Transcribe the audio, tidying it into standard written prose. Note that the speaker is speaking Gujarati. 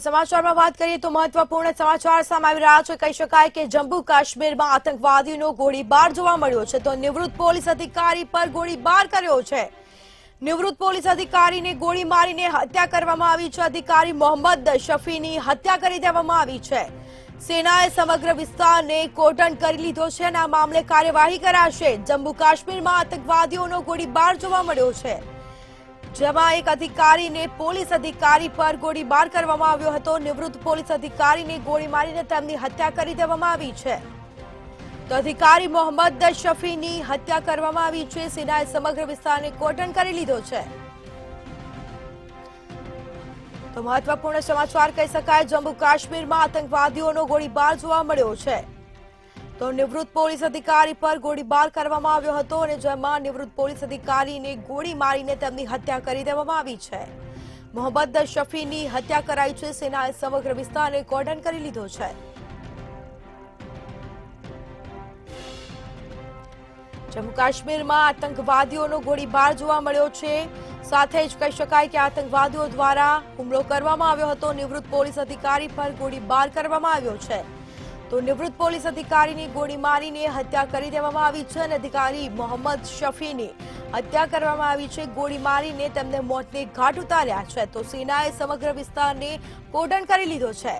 સમાચારમાં વાત કરીએ તો મહત્વપૂર્ણ સમાચાર સામે આવી રહ્યા છે। કહી શકાય કે જમ્મુ કાશ્મીરમાં આતંકવાદીઓનો ગોળીબાર જોવા મળ્યો છે તો નિવૃત્ત પોલીસ અધિકારી પર ગોળીબાર કર્યો છે। નિવૃત્ત પોલીસ અધિકારીને ગોળી મારીને હત્યા કરવામાં આવી છે। અધિકારી મોહમ્મદ શફીની હત્યા કરી દેવામાં આવી છે। સેનાએ સમગ્ર વિસ્તારને કોર્ડન કરી લીધો છે અને આ મામલે કાર્યવાહી કરાશે। જમ્મુ કાશ્મીરમાં આતંકવાદીઓનો ગોળીબાર જોવા મળ્યો છે જેમાં એક અધિકારીને પોલીસ અધિકારી પર ગોળીબાર કરવામાં આવ્યો હતો। નિવૃત્ત પોલીસ અધિકારીને ગોળી મારીને તેમની હત્યા કરી દેવામાં આવી છે તો અધિકારી મોહમ્મદ શફીની હત્યા કરવામાં આવી છે। સેનાએ સમગ્ર વિસ્તારને કોર્ડન કરી લીધો છે તો મહત્વપૂર્ણ સમાચાર કહી શકાય। જમ્મુ કાશ્મીરમાં આતંકવાદીઓનો ગોળીબાર જોવા મળ્યો છે તો નિવૃત્ત પોલીસ અધિકારી પર ગોળીબાર કરવામાં આવ્યો હતો અને જેમાં નિવૃત્ત પોલીસ અધિકારીને ગોળી મારીને તેમની હત્યા કરી દેવામાં આવી છે। મોહમ્મદ શફીની હત્યા કરાઈ છે। સેનાએ સમગ્ર વિસ્તારને કોર્ડન કરી લીધો છે। જમ્મુ કાશ્મીરમાં આતંકવાદીઓનો ગોળીબાર જોવા મળ્યો છે। સાથે જ કહી શકાય કે આતંકવાદીઓ દ્વારા હુમલો કરવામાં આવ્યો હતો। નિવૃત્ત પોલીસ અધિકારી પર ગોળીબાર કરવામાં આવ્યો છે તો નિવૃત્ત પોલીસ અધિકારીની ગોળી મારીને હત્યા કરી દેવામાં આવી છે અને અધિકારી મોહમ્મદ શફીની હત્યા કરવામાં આવી છે। ગોળી મારીને તેમને મોતને ઘાટ ઉતાર્યા છે તો સેનાએ સમગ્ર વિસ્તારને કોર્ડન કરી લીધો છે।